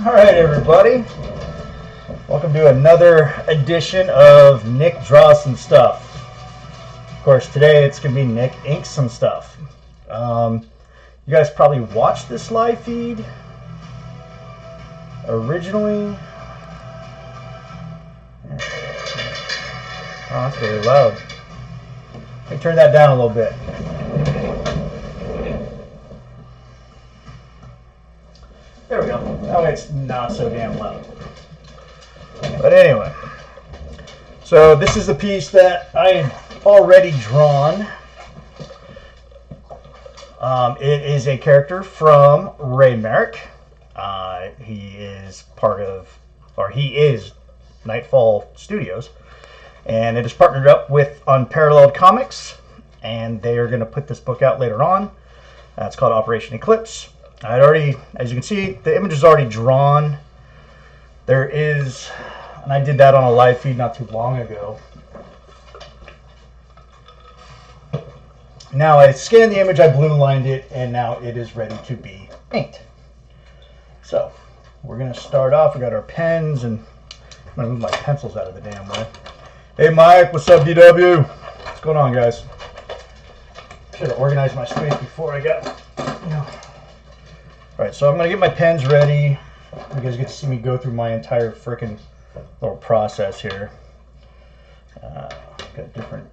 All right, everybody. Welcome to another edition of Nick Draws Some Stuff. Of course, today it's going to be Nick Inks Some Stuff. You guys probably watched this live feed originally. Oh, that's really loud. Let me turn that down a little bit. There we go. That way it's not so damn loud. But anyway, so this is a piece that I had already drawn. It is a character from Ray Merrick. He is he is Nightfall Studios, and it is partnered up with Unparalleled Comics, and they are going to put this book out later on. It's called Operation Eclipse. I'd already, as you can see, the image is already drawn. There is, and I did that on a live feed not too long ago. Now I scanned the image, I blue lined it, and now it is ready to be inked. So we're going to start off. We got our pens, and I'm going to move my pencils out of the damn way. Hey Mike, what's up DW? What's going on, guys? Should have organized my space before I got, Alright, so I'm going to get my pens ready. You guys get to see me go through my entire freaking little process here. Got different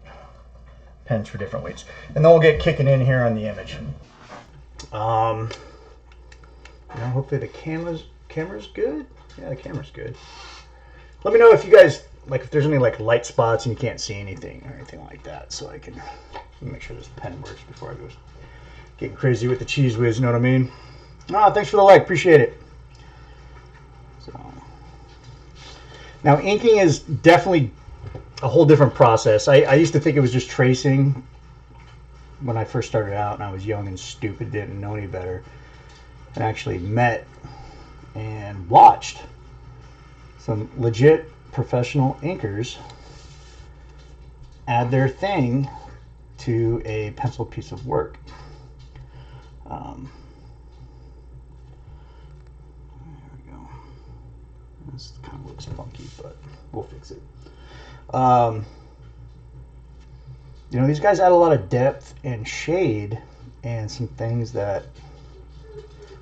pens for different weights. And then we'll get kicking in here on the image. Hopefully the camera's good. Yeah, the camera's good. Let me know if you guys, if there's any light spots and you can't see anything or anything like that, so I can make sure this pen works before I go getting crazy with the cheese whiz, you know what I mean? Thanks for the like, appreciate it. So, now inking is definitely a whole different process. I used to think it was just tracing when I first started out, and I was young and stupid, didn't know any better, and actually met and watched some legit professional inkers add their thing to a pencil piece of work. This kind of looks funky, but we'll fix it. These guys add a lot of depth and shade and some things that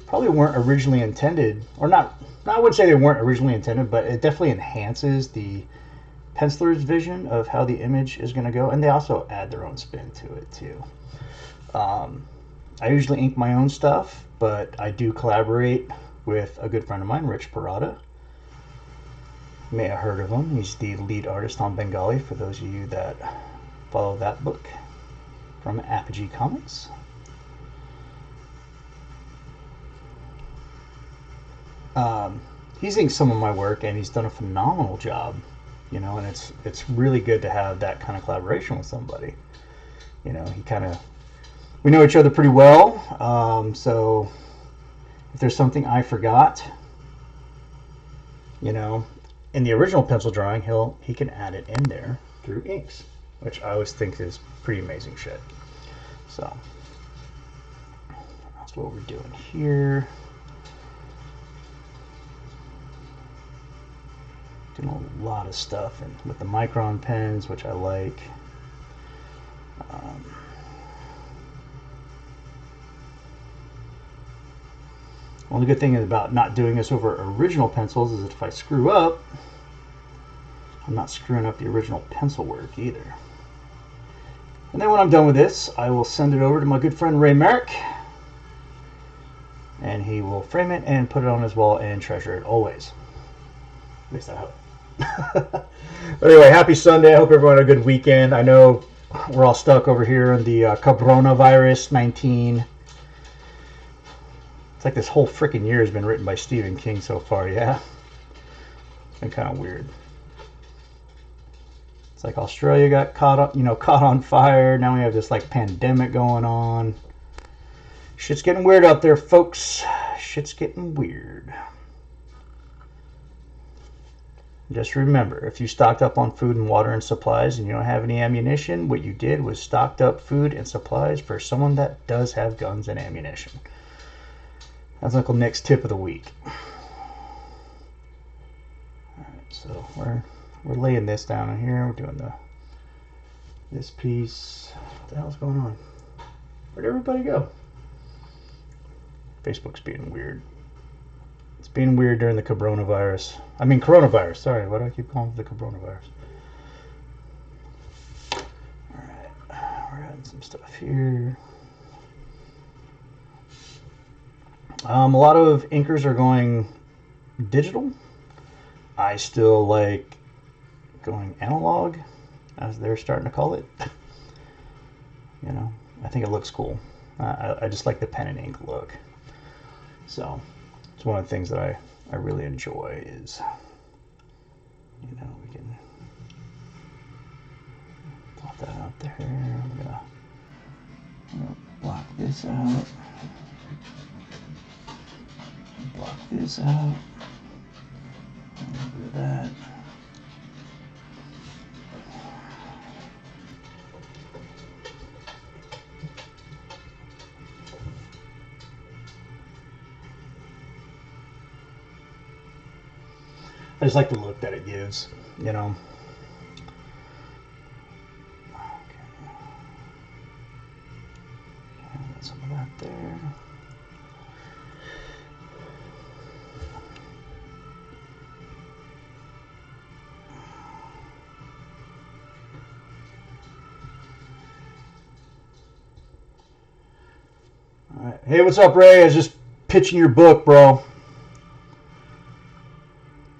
probably weren't originally intended, or not. I wouldn't say they weren't originally intended, but it definitely enhances the penciler's vision of how the image is going to go, and they also add their own spin to it too. I usually ink my own stuff, but I do collaborate with a good friend of mine, Rich Parada. You may have heard of him. He's the lead artist on Bengali, for those of you that follow that book from Apogee Comics. He's inked some of my work, and he's done a phenomenal job, and it's really good to have that kind of collaboration with somebody. We know each other pretty well, so if there's something I forgot, in the original pencil drawing, he can add it in there through inks, which I always think is pretty amazing shit. So that's what we're doing here. Doing a lot of stuff and with the micron pens, which I like. Only good thing about not doing this over original pencils is that if I screw up, I'm not screwing up the original pencil work either. And then when I'm done with this, I will send it over to my good friend Ray Merrick, and he will frame it and put it on his wall and treasure it always. At least I hope. But anyway, happy Sunday. I hope everyone had a good weekend. I know we're all stuck over here in the coronavirus 19. It's like this whole freaking year has been written by Stephen King so far, yeah? It's been kind of weird. It's like Australia got caught on fire. Now we have this pandemic going on. Shit's getting weird out there, folks. Shit's getting weird. Just remember, if you stocked up on food and water and supplies and you don't have any ammunition, what you did was stocked up food and supplies for someone that does have guns and ammunition. That's Uncle Nick's tip of the week. So we're laying this down in here. We're doing this piece. What the hell's going on? Where'd everybody go? Facebook's being weird. It's being weird during the coronavirus. I mean coronavirus. Sorry, why do I keep calling it the coronavirus? Alright, we're adding some stuff here. A lot of inkers are going digital. I still like going analog, as they're starting to call it. You know, I think it looks cool. I just like the pen and ink look. So it's one of the things that I really enjoy is, you know, we can plot that out there. I'm gonna block this out. Block this out. Do that. I just like the look that it gives, you know. Okay. Got some of that there. All right. Hey, what's up, Ray? I was just pitching your book, bro.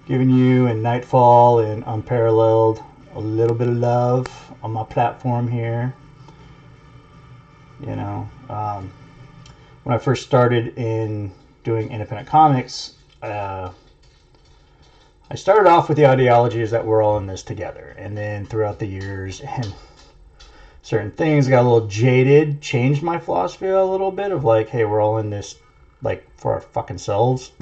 Giving you and Nightfall and Unparalleled a little bit of love on my platform here. You know, when I first started in doing independent comics, I started off with the ideology is that we're all in this together. And then throughout the years and certain things got a little jaded, changed my philosophy a little bit of like, hey, we're all in this like for our fucking selves.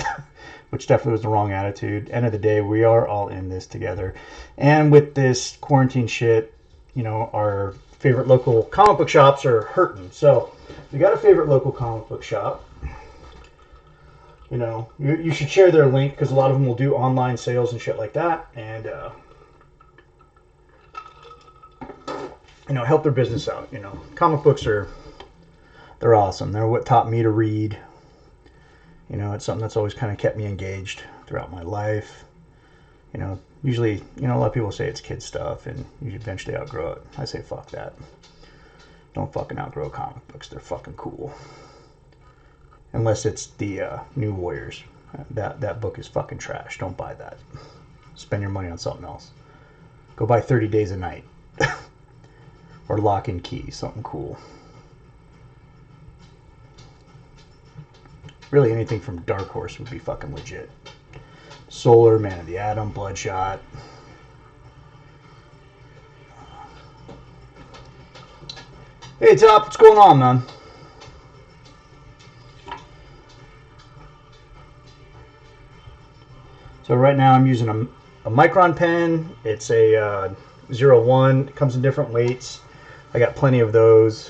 Which definitely was the wrong attitude. End of the day, we are all in this together. And with this quarantine shit, you know, our favorite local comic book shops are hurting. So if you got a favorite local comic book shop, you know, you should share their link because a lot of them will do online sales and shit like that. And, you know, help their business out. You know, comic books they're awesome. They're what taught me to read. You know, it's something that's always kind of kept me engaged throughout my life. You know, usually, you know, a lot of people say it's kid stuff and you eventually outgrow it. I say fuck that. Don't fucking outgrow comic books. They're fucking cool. Unless it's the New Warriors. That book is fucking trash. Don't buy that. Spend your money on something else. Go buy 30 Days a Night. Or Lock and Key. Something cool. Really anything from Dark Horse would be fucking legit. Solar, Man of the Atom, Bloodshot. Hey, Top, what's going on, man? So right now I'm using a Micron pen. It's a 01. It comes in different weights. I got plenty of those.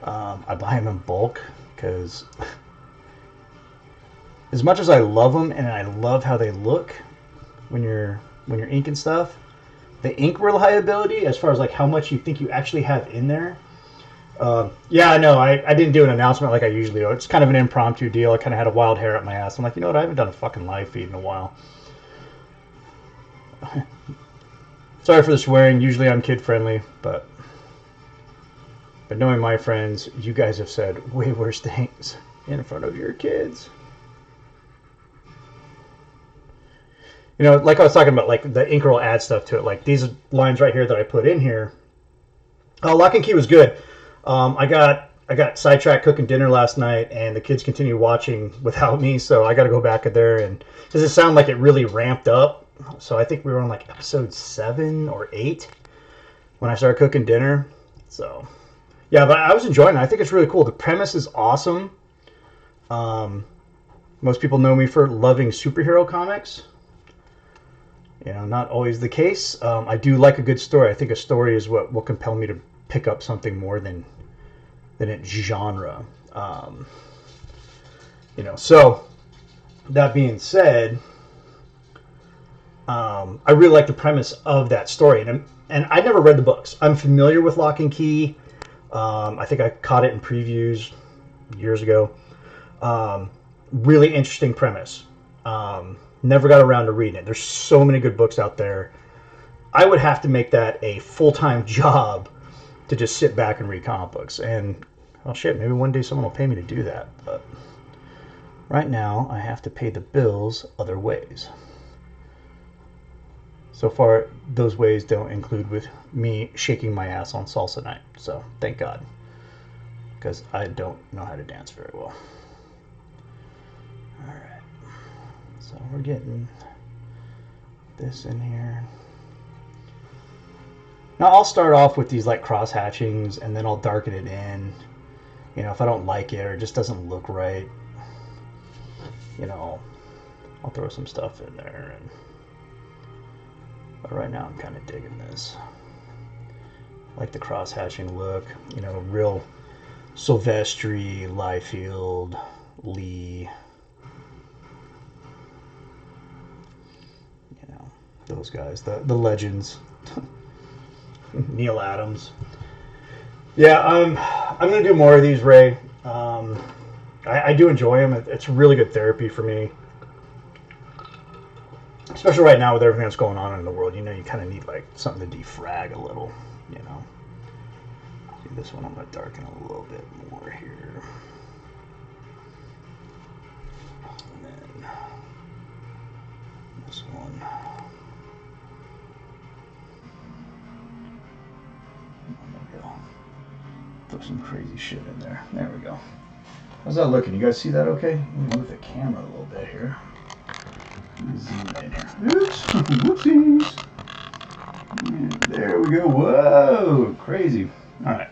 I buy them in bulk because... as much as I love them and I love how they look when you're inking stuff, the ink reliability as far as like how much you think you actually have in there. Yeah, I know. I didn't do an announcement like I usually do. It's kind of an impromptu deal. I kind of had a wild hair up my ass. I'm like, you know what? I haven't done a fucking live feed in a while. Sorry for the swearing. Usually I'm kid friendly, but knowing my friends, you guys have said way worse things in front of your kids. You know, like I was talking about, like the ink will add stuff to it. Like these lines right here that I put in here. Lock and Key was good. I got sidetracked cooking dinner last night, and the kids continue watching without me, so I got to go back in there. And does it sound like it really ramped up? So I think we were on like episode 7 or 8 when I started cooking dinner. So yeah, but I was enjoying it. I think it's really cool. The premise is awesome. Most people know me for loving superhero comics. You know, not always the case. I do like a good story. I think a story is what will compel me to pick up something more than its genre. You know, so that being said, I really like the premise of that story, and I never read the books. I'm familiar with Lock and Key. I think I caught it in previews years ago. Really interesting premise. Never got around to reading it. There's so many good books out there. I would have to make that a full-time job to just sit back and read comic books. And, oh shit, maybe one day someone will pay me to do that. But right now, I have to pay the bills other ways. So far, those ways don't include with me shaking my ass on salsa night. So, thank God. Because I don't know how to dance very well. Alright. So, we're getting this in here. Now, I'll start off with these like cross hatchings, and then I'll darken it in. You know, if I don't like it or it just doesn't look right, you know, I'll throw some stuff in there. But right now, I'm kind of digging this. I like the cross hatching look. You know, real Sylvester, Liefeld, Lee. You know, those guys, the legends. Neil Adams. Yeah, I'm gonna do more of these, Ray. I do enjoy them. It's really good therapy for me, especially right now with everything that's going on in the world. You know, you kind of need like something to defrag a little. You know. See, this one I'm gonna darken a little bit more here, and then this one. Throw some crazy shit in there. There we go. How's that looking? You guys see that okay? Let me move the camera a little bit here. Let me zoom in here. Oops. Whoopsies. And there we go. Whoa. Crazy. All right.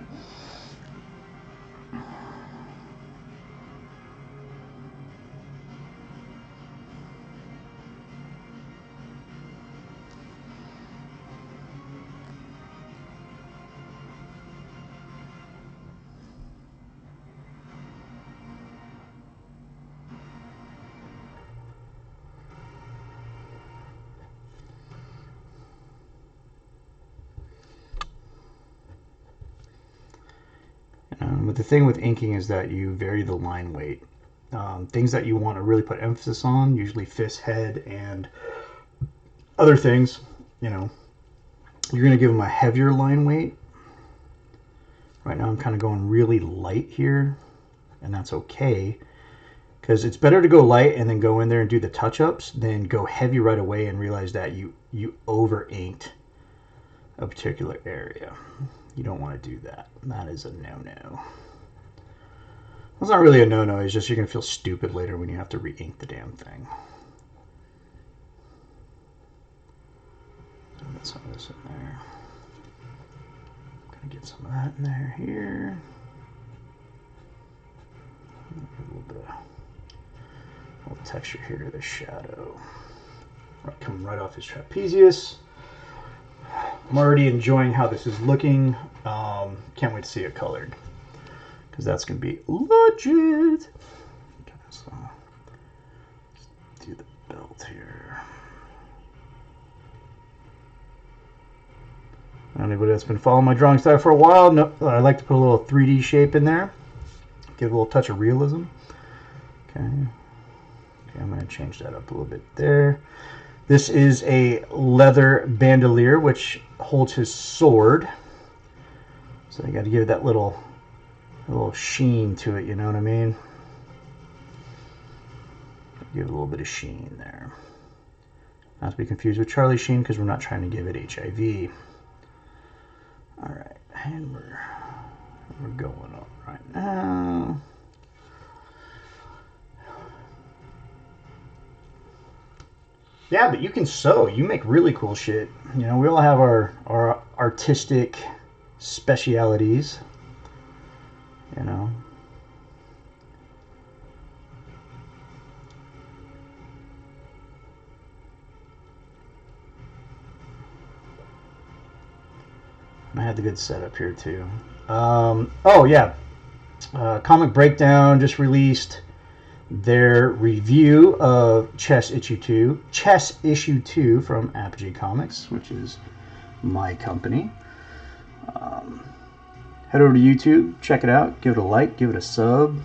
But the thing with inking is that you vary the line weight. Things that you want to really put emphasis on, usually fist, head, and other things, you know, you're going to give them a heavier line weight. Right now I'm kind of going really light here, and that's okay, because it's better to go light and then go in there and do the touch-ups than go heavy right away and realize that you over-inked a particular area. You don't want to do that. That is a no-no. It's not really a no-no. It's just you're going to feel stupid later when you have to re-ink the damn thing. Get some of this in there. Gonna get some of that in there here. A little bit of texture here to the shadow. Coming right off his trapezius. I'm already enjoying how this is looking. Can't wait to see it colored, because that's going to be legit. Okay, so let's do the belt here. Anybody that's been following my drawing style for a while, I like to put a little 3D shape in there. Give a little touch of realism. Okay, I'm going to change that up a little bit there. This is a leather bandolier which holds his sword. So you got to give that little sheen to it, you know what I mean? Give it a little bit of sheen there. Not to be confused with Charlie Sheen, because we're not trying to give it HIV. Alright, and we're going on right now. Yeah, but you can sew. You make really cool shit. You know, we all have our artistic specialities. You know. I had the good setup here too. Oh yeah, Comic Breakdown just released their review of Chess Issue 2 from Apogee Comics, which is my company. Head over to YouTube, check it out, give it a like, give it a sub.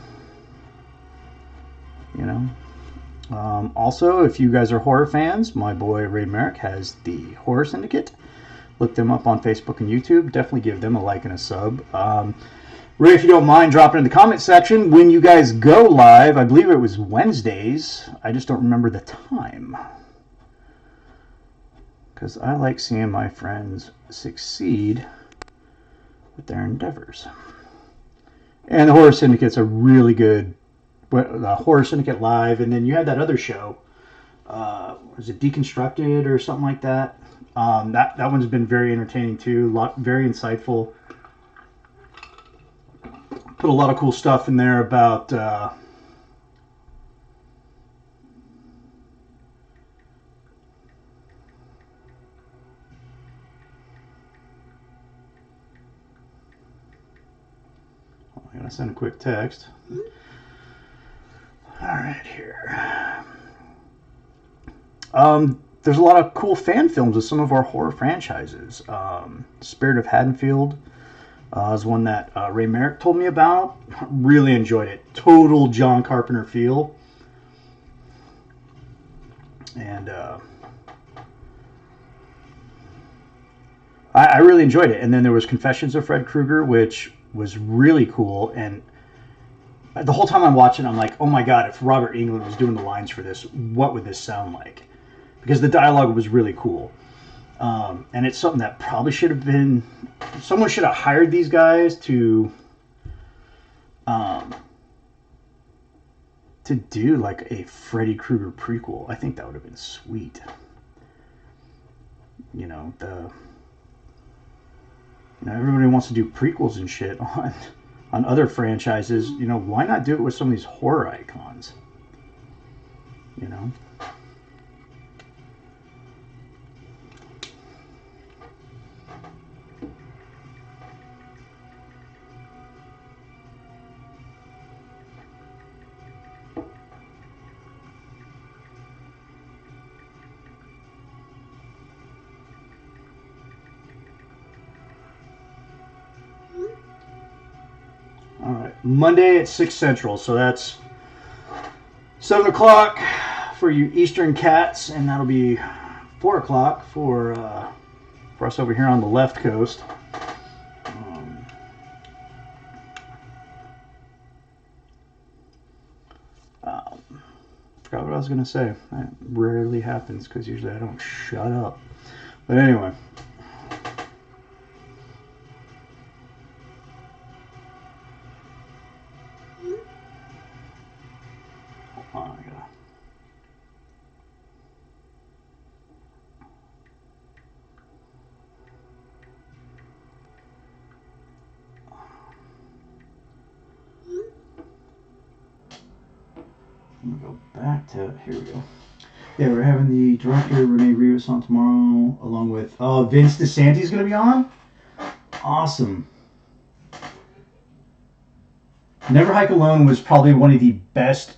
You know. Also, if you guys are horror fans, my boy Ray Merrick has the Horror Syndicate. Look them up on Facebook and YouTube. Definitely give them a like and a sub. Ray, if you don't mind dropping in the comment section when you guys go live. I believe it was Wednesdays. I just don't remember the time. Because I like seeing my friends succeed with their endeavors. And the Horror Syndicate's a really good Horror Syndicate Live, and then you had that other show. Was it Deconstructed or something like that? That one's been very entertaining too. Very insightful. Put a lot of cool stuff in there about I'm gonna send a quick text. All right, here. There's a lot of cool fan films of some of our horror franchises. Spirit of Haddonfield is one that Ray Merrick told me about. Really enjoyed it. Total John Carpenter feel. And I really enjoyed it. And then there was Confessions of Fred Krueger, which was really cool. And the whole time I'm watching, I'm like, oh my God, if Robert Englund was doing the lines for this, what would this sound like? Because the dialogue was really cool. And it's something that probably should have been... Someone should have hired these guys to do like a Freddy Krueger prequel. I think that would have been sweet. You know, everybody wants to do prequels and shit on other franchises. You know, why not do it with some of these horror icons? You know? All right, Monday at 6 Central, so that's 7 o'clock for you Eastern cats, and that'll be 4 o'clock for us over here on the left coast. Forgot what I was going to say. That rarely happens because usually I don't shut up. But anyway. I'm gonna go back to, here we go. Yeah, we're having the director Renee Rivas on tomorrow, along with Vince DeSanti's gonna be on. Awesome. Never Hike Alone was probably one of the best,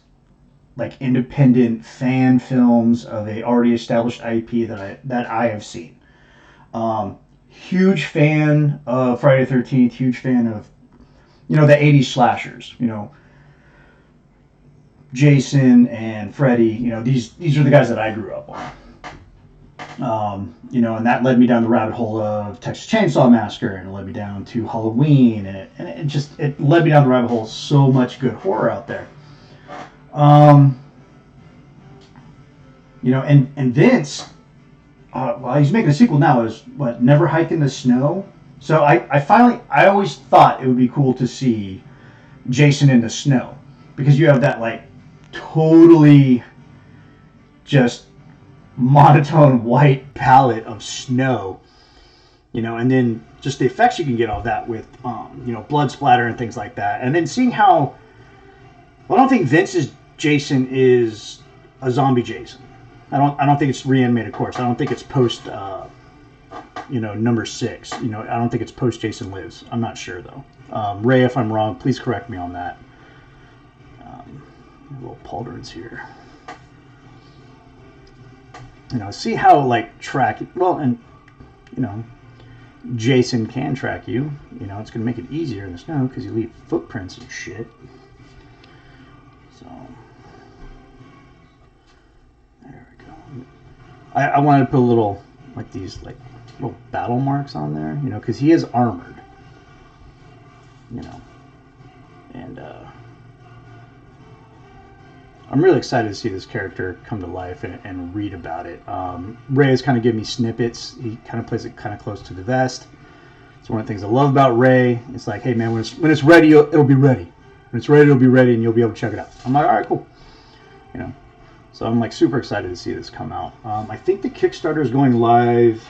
like, independent fan films of a already established IP that I have seen. Huge fan of Friday the 13th. Huge fan of, the 80s slashers. Jason and Freddy, these are the guys that I grew up on. And that led me down the rabbit hole of Texas Chainsaw Massacre, and it led me down to Halloween, and it led me down the rabbit hole. So much good horror out there. And Vince, well, he's making a sequel now, is what, Never Hike in the Snow? So I always thought it would be cool to see Jason in the snow, because you have that, like, totally just monotone white palette of snow, and then just the effects you can get off that with, blood splatter and things like that. And then seeing how, well, I don't think Vince's Jason is a zombie Jason. I don't think it's reanimated corpse. I don't think it's post, number 6. I don't think it's post Jason Lives. I'm not sure though. Ray, if I'm wrong, please correct me on that. Little pauldrons here. You know, see how like track, well, and you know, Jason can track you. You know, it's going to make it easier in the snow because you leave footprints and shit. So, there we go. I wanted to put a little, like these, like, little battle marks on there, you know, because he is armored. You know. And, I'm really excited to see this character come to life and read about it. Ray has kind of given me snippets. He kind of plays it kind of close to the vest. It's one of the things I love about Ray. It's like, hey man, when it's ready, it'll be ready. When it's ready, it'll be ready, and you'll be able to check it out. I'm like, all right, cool. You know, so I'm like super excited to see this come out. I think the Kickstarter is going live.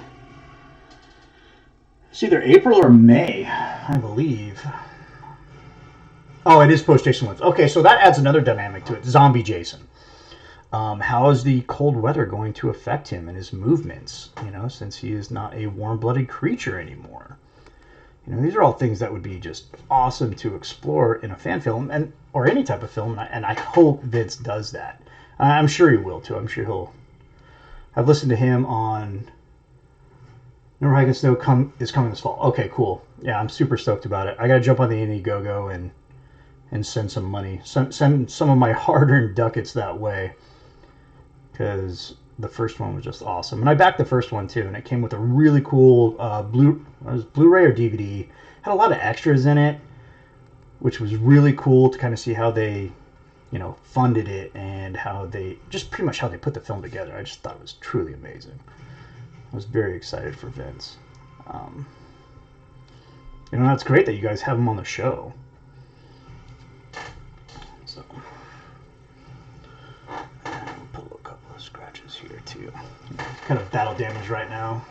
It's either April or May, I believe. Oh, it is post-Jason Woods. Okay, so that adds another dynamic to it. Zombie Jason. How is the cold weather going to affect him and his movements? You know, since he is not a warm-blooded creature anymore. You know, these are all things that would be just awesome to explore in a fan film and or any type of film. And I hope Vince does that. I'm sure he will too. I'm sure he'll. I've listened to him on Never Hike in Snow is coming this fall. Okay, cool. Yeah, I'm super stoked about it. I gotta jump on the Indiegogo and send some money, send some of my hard-earned ducats that way, because the first one was just awesome, and I backed the first one too, and it came with a really cool Blu-ray or DVD. Had a lot of extras in it, which was really cool to kind of see how they, you know, funded it and how they just pretty much how they put the film together. I just thought it was truly amazing. I was very excited for Vince. You know, that's great that you guys have him on the show. So, I'll put a couple of scratches here too. Kind of battle damage right now.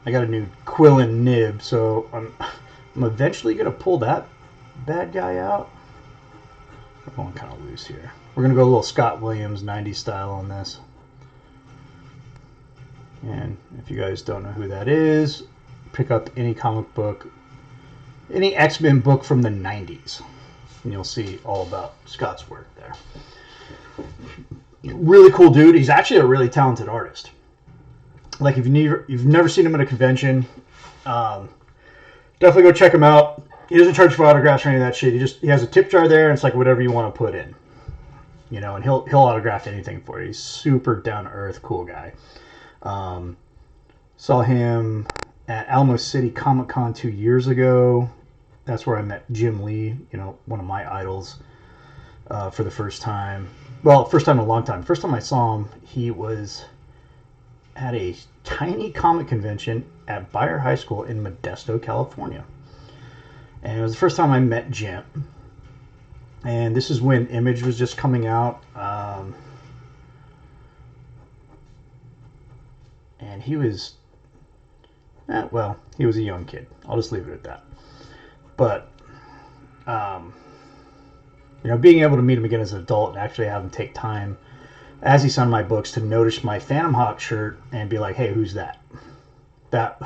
I got a new Quillen nib, so I'm eventually going to pull that bad guy out. I'm going kind of loose here. We're going to go a little Scott Williams 90s style on this. And if you guys don't know who that is, pick up any comic book, any X-Men book from the 90s, and you'll see all about Scott's work there. Really cool dude. He's actually a really talented artist. Like, if you've never seen him at a convention, definitely go check him out. He doesn't charge for autographs or any of that shit. He has a tip jar there, and it's like whatever you want to put in, you know. And he'll autograph anything for you. He's super down to earth, cool guy. Saw him at Alamo City Comic Con 2 years ago. That's where I met Jim Lee, you know, one of my idols, for the first time. Well, first time in a long time. First time I saw him, he was at a tiny comic convention at Bayer High School in Modesto, California. And it was the first time I met Jim. And this is when Image was just coming out. And he was, well, he was a young kid. I'll just leave it at that. But, you know, being able to meet him again as an adult and actually have him take time as he signed my books to notice my Phantom Hawk shirt and be like, hey, who's that? That,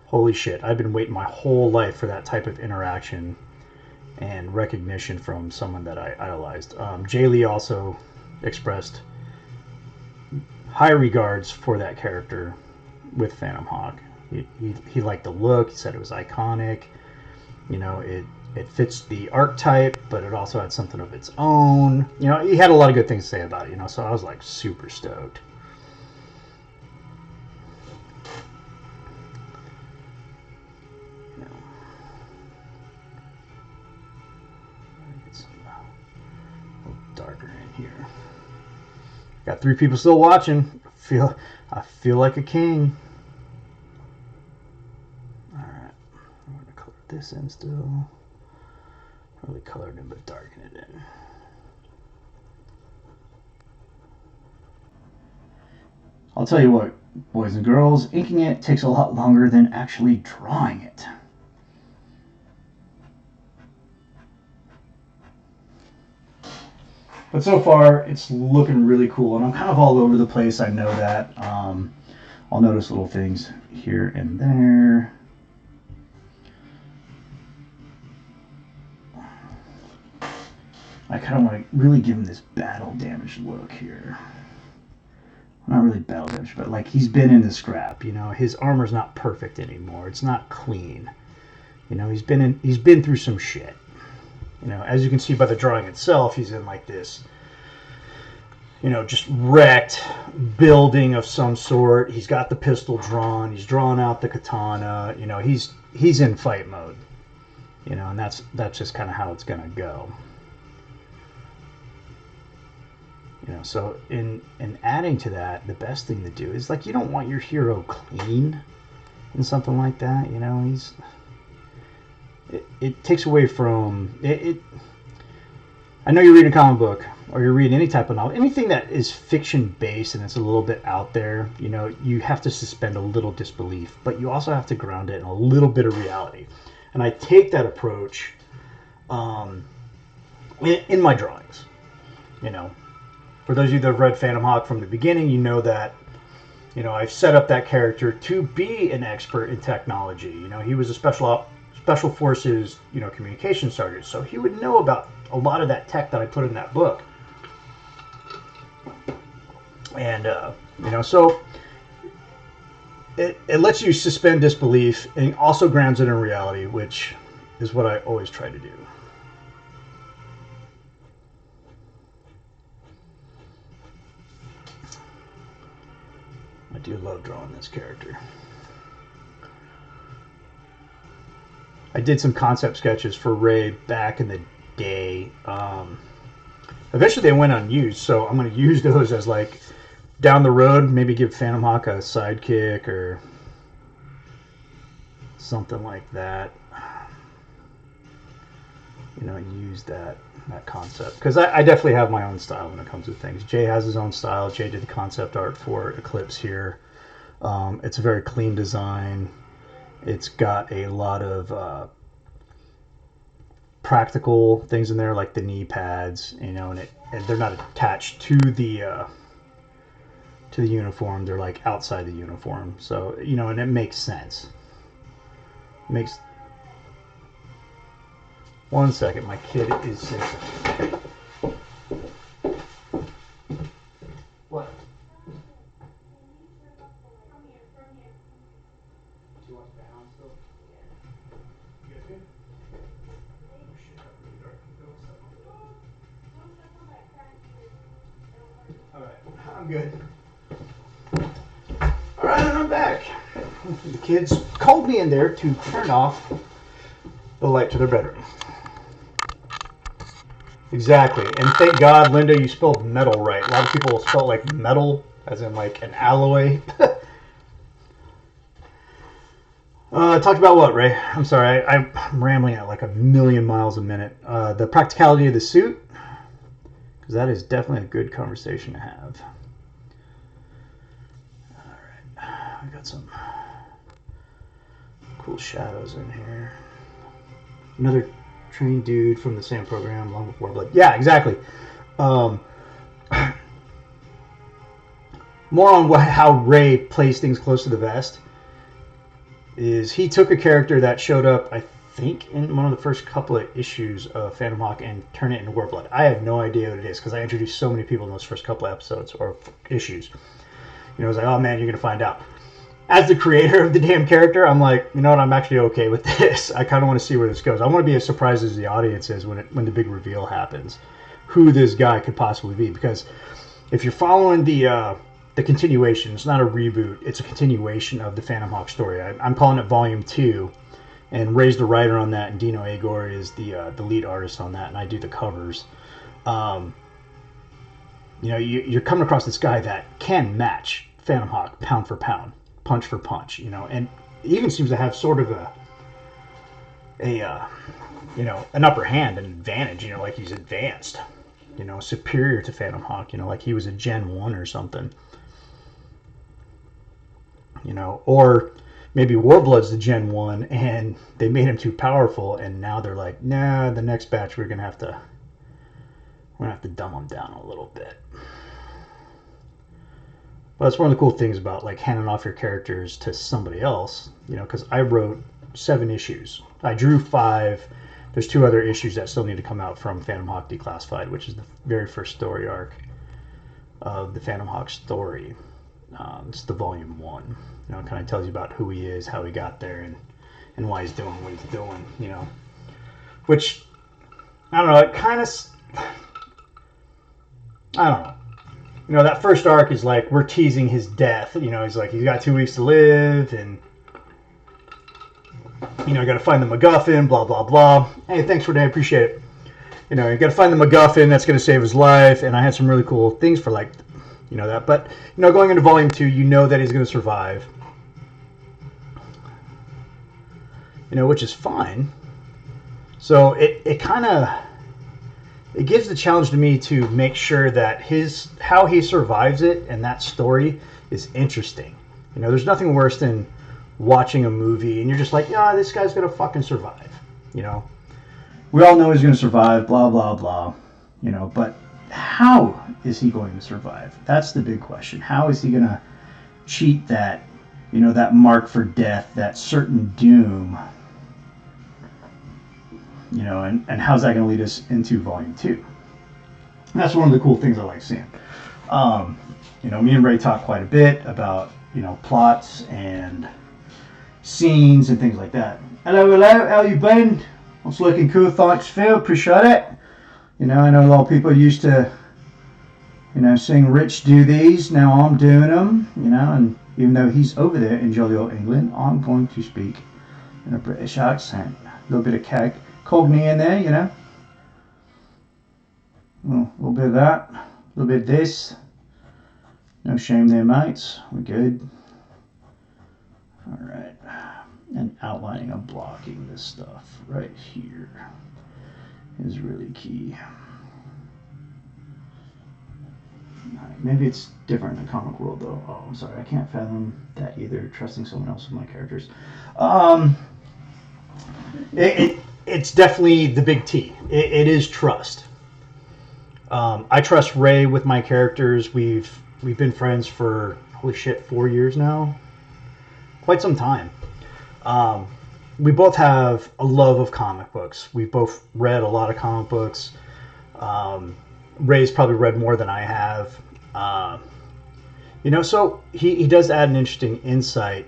holy shit. I've been waiting my whole life for that type of interaction and recognition from someone that I idolized. Jay Lee also expressed high regards for that character with Phantom Hawk. He liked the look. He said it was iconic. You know, it fits the archetype, but it also had something of its own. You know, he had a lot of good things to say about it, you know, so I was like super stoked. You know, get some a little darker in here. Got 3 people still watching. I feel like a king. Alright, I'm going to color this in still. Really colored in, but darken it in. I'll tell you what, boys and girls, inking it takes a lot longer than actually drawing it. But so far, it's looking really cool, and I'm kind of all over the place. I know that. I'll notice little things here and there. I kind of want to really give him this battle damage look here. Not really battle damage, but like he's been in the scrap. You know, his armor's not perfect anymore. It's not clean. You know, he's been through some shit. You know, as you can see by the drawing itself, he's in like this, you know, just wrecked building of some sort. He's got the pistol drawn. He's drawn out the katana. You know, he's in fight mode. You know, and that's just kind of how it's gonna go. You know, so in adding to that, the best thing to do is, like, you don't want your hero clean and something like that. You know, it takes away from it. I know you're reading a comic book or you're reading any type of novel, anything that is fiction based and it's a little bit out there. You know, you have to suspend a little disbelief, but you also have to ground it in a little bit of reality. And I take that approach in my drawings. You know, for those of you that have read Phantom Hawk from the beginning, you know that, you know, I've set up that character to be an expert in technology. You know, he was a special forces, you know, communication sergeant, so he would know about a lot of that tech that I put in that book. And you know, so it lets you suspend disbelief and also grounds it in reality, which is what I always try to do. I do love drawing this character. I did some concept sketches for Ray back in the day. Eventually they went unused, so I'm going to use those as, like, down the road, maybe give Phantom Hawk a sidekick or something like that. You know, use that concept. Because I definitely have my own style when it comes to things. Jay has his own style. Jay did the concept art for Eclipse here. It's a very clean design. It's got a lot of practical things in there, like the knee pads, you know, and they're not attached to the uniform. They're like outside the uniform. So, you know, and it makes sense. One second, my kid is sensitive. What? Do you want the balance still? Yeah. You guys good? Oh shit, that really dark. Alright, I'm good. Alright, and I'm back. The kids called me in there to turn off the light to their bedroom. Exactly, and thank God, Linda, you spelled metal right. A lot of people spell like metal, as in like an alloy. Talked about what, Ray? I'm sorry, I'm rambling at like a million miles a minute. The practicality of the suit, because that is definitely a good conversation to have. Alright, we got some cool shadows in here. Another trained dude from the same program long before Blood. Yeah, exactly. More on how Ray plays things close to the vest is he took a character that showed up, I think, in one of the first couple of issues of Phantom Hawk and turned it into Warblood. I have no idea what it is because I introduced so many people in those first couple of episodes or issues. You know, it was like, oh man, you're going to find out. As the creator of the damn character, I'm like, you know what, I'm actually okay with this. I kind of want to see where this goes. I want to be as surprised as the audience is when the big reveal happens, who this guy could possibly be. Because if you're following the continuation, it's not a reboot, it's a continuation of the Phantom Hawk story. I'm calling it Volume 2, and Ray's the writer on that, and Dino Agor is the lead artist on that, and I do the covers. You know, you're coming across this guy that can match Phantom Hawk pound for pound, punch for punch, you know, and even seems to have sort of a you know, an upper hand, an advantage, you know, like he's advanced, you know, superior to Phantom Hawk, you know, like he was a Gen 1 or something. or maybe Warblood's the Gen 1 and they made him too powerful, and now they're like, nah, the next batch we're gonna have to dumb him down a little bit. But that's one of the cool things about like handing off your characters to somebody else, because I wrote 7 issues. I drew 5. There's 2 other issues that still need to come out from Phantom Hawk Declassified, which is the very first story arc of the Phantom Hawk story. It's the volume 1. It kind of tells you about who he is, how he got there, and why he's doing what he's doing. Which, I don't know, it kind of, I don't know. That first arc is like, we're teasing his death. He's like, he's got 2 weeks to live, and, got to find the MacGuffin, blah, blah, blah. Hey, thanks for that, I appreciate it. You got to find the MacGuffin that's going to save his life, and I had some really cool things for, like, that. But, going into Volume 2, that he's going to survive. Which is fine. So it kind of, it gives the challenge to me to make sure that how he survives it and that story is interesting. There's nothing worse than watching a movie and you're just like, yeah, this guy's gonna fucking survive. We all know he's gonna survive, blah blah blah. But how is he going to survive? That's the big question. How is he gonna cheat that, that mark for death, that certain doom? And how's that going to lead us into Volume 2? And that's one of the cool things I like seeing. Me and Ray talk quite a bit about, plots and scenes and things like that. Hello, how you been? It's looking cool, thanks Phil, appreciate it. I know a lot of people used to, seeing Rich do these, now I'm doing them, and even though he's over there in jolly old England, I'm going to speak in a British accent. A little bit of Cockney in there, A little bit of that, a little bit of this. No shame there, mates. We're good. Alright. And outlining and blocking this stuff right here is really key. Right, maybe it's different in the comic world, though. Oh, I'm sorry. I can't fathom that either, trusting someone else with my characters. It's definitely the big T. It is trust. I trust Ray with my characters. We've been friends for, holy shit, 4 years now. Quite some time. We both have a love of comic books. We've both read a lot of comic books. Ray's probably read more than I have. So he does add an interesting insight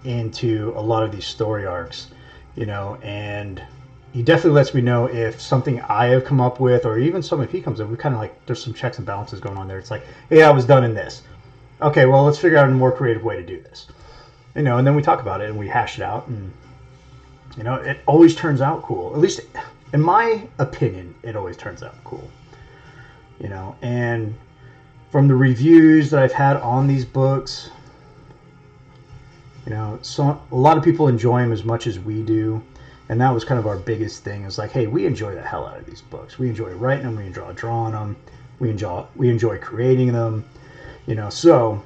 into a lot of these story arcs, and he definitely lets me know if something I have come up with, or even something if he comes up, we kind of like, there's some checks and balances going on there. It's like, hey, I was done in this. Okay, well, let's figure out a more creative way to do this. And then we talk about it and we hash it out, and it always turns out cool. At least in my opinion, it always turns out cool. And from the reviews that I've had on these books, so a lot of people enjoy them as much as we do. And that was kind of our biggest thing. It's like, hey, we enjoy the hell out of these books. We enjoy writing them. We enjoy drawing them. We enjoy creating them. So,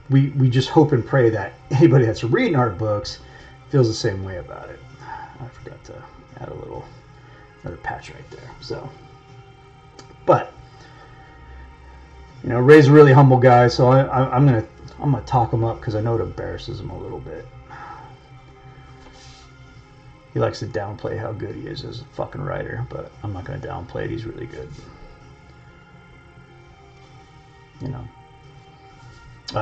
we just hope and pray that anybody that's reading our books feels the same way about it. I forgot to add another patch right there. So, but, Ray's a really humble guy, so I'm gonna talk him up because I know it embarrasses him a little bit. He likes to downplay how good he is as a fucking writer, but I'm not going to downplay it. He's really good.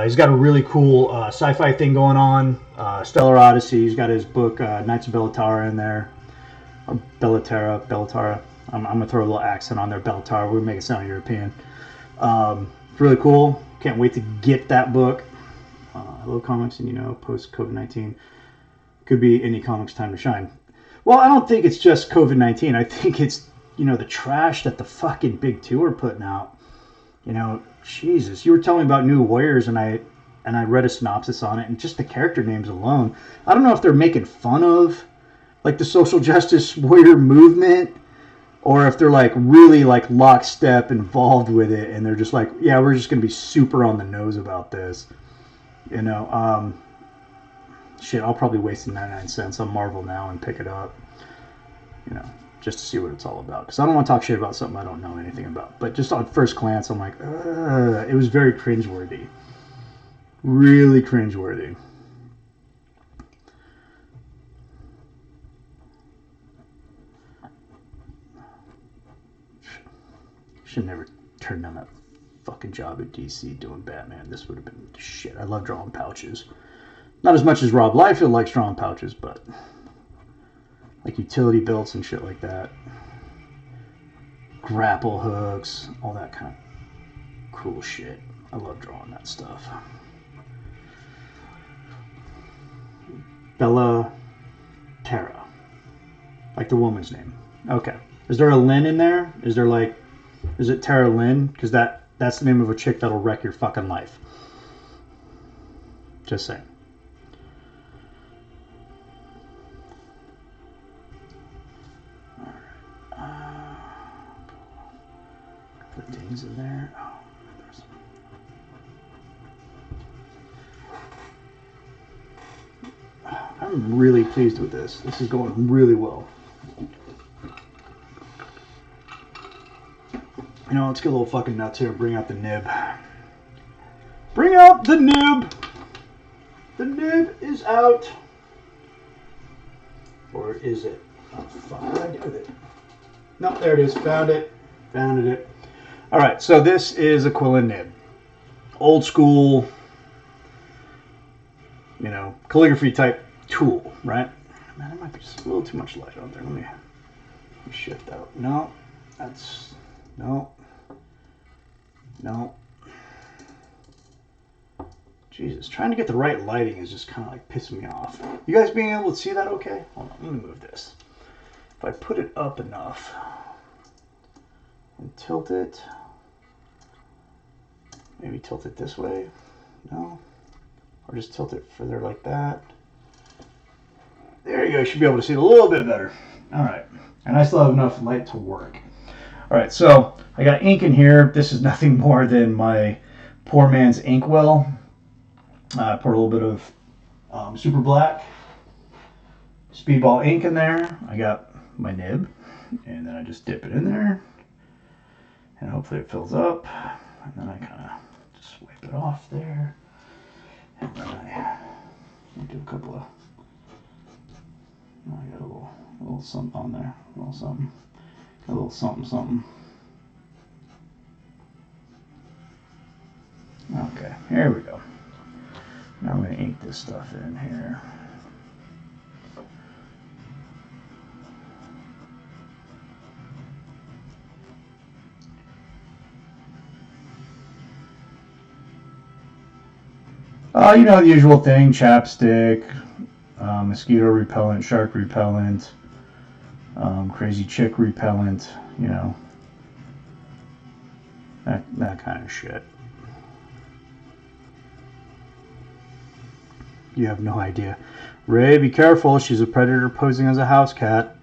He's got a really cool sci-fi thing going on. Stellar Odyssey. He's got his book Knights of Bellatar in there. Or Bellatar. I'm going to throw a little accent on there. Bellatar. We'll make it sound European. It's really cool. Can't wait to get that book. Hello comics, and post COVID-19. Could be any comics time to shine. Well, I don't think it's just COVID-19. I think it's, the trash that the fucking big two are putting out. Jesus, you were telling me about New Warriors, and I read a synopsis on it, and just the character names alone. I don't know if they're making fun of, like, the social justice warrior movement, or if they're, like, really, like, lockstep involved with it, and they're just like, yeah, we're just going to be super on the nose about this. You know, shit, I'll probably waste 99 cents on Marvel now and pick it up. You know, just to see what it's all about. Because I don't want to talk shit about something I don't know anything about. But just on first glance, I'm like, it was very cringeworthy. Really cringeworthy. Should never turn down that fucking job at DC doing Batman. This would have been shit. I love drawing pouches. Not as much as Rob Liefeld likes drawing pouches, but like utility belts and shit like that. Grapple hooks, all that kind of cool shit. I love drawing that stuff. Bella Terra. Like the woman's name. Okay. Is there a Lynn in there? Is it Tara Lynn? Because that's the name of a chick that'll wreck your fucking life. Just saying. Put things in there. Oh, I'm really pleased with this. This is going really well. You know, let's get a little fucking nuts here and bring out the nib. Bring out the nib! The nib is out. Or is it? Oh, fuck, what did I do with it? No, there it is. Found it. Found it. Alright, so this is a Quilla nib. Old school, you know, calligraphy type tool, right? Man, there might be just a little too much light on there. Let me shift out. No, that's... No. Jesus, trying to get the right lighting is just kind of like pissing me off. You guys being able to see that okay? Hold on, let me move this. If I put it up enough and tilt it, maybe tilt it this way, no? Or just tilt it further like that. There you go, you should be able to see it a little bit better. All right, and I still have enough light to work. All right, so I got ink in here. This is nothing more than my poor man's inkwell. I poured a little bit of super black speedball ink in there. I got my nib, and then I just dip it in there, and hopefully it fills up. And then I kind of just wipe it off there, and then I do a couple of. I got a little something on there, a little something. Okay, here we go. Now I'm going to ink this stuff in here. You know, the usual thing, chapstick, mosquito repellent, shark repellent, crazy chick repellent, you know, that kind of shit. You have no idea. Ray, be careful. She's a predator posing as a house cat.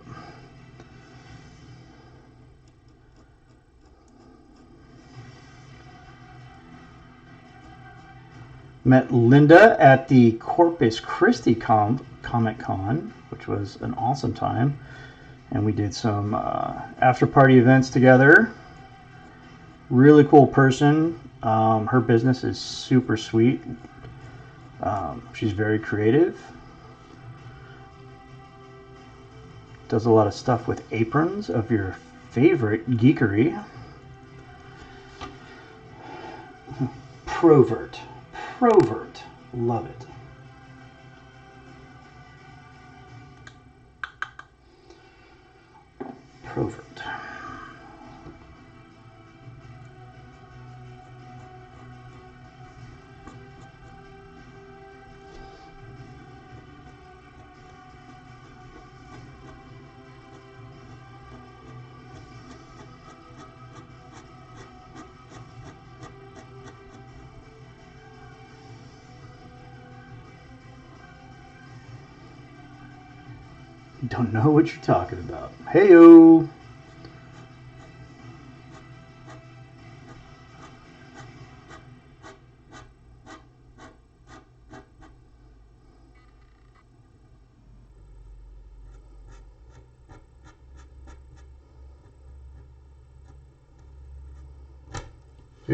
Met Linda at the Corpus Christi Comic Con, which was an awesome time. And we did some after party events together. Really cool person. Her business is super sweet. She's very creative. Does a lot of stuff with aprons of your favorite geekery. Provert. Love it. Provert. Don't know what you're talking about. Hey-o!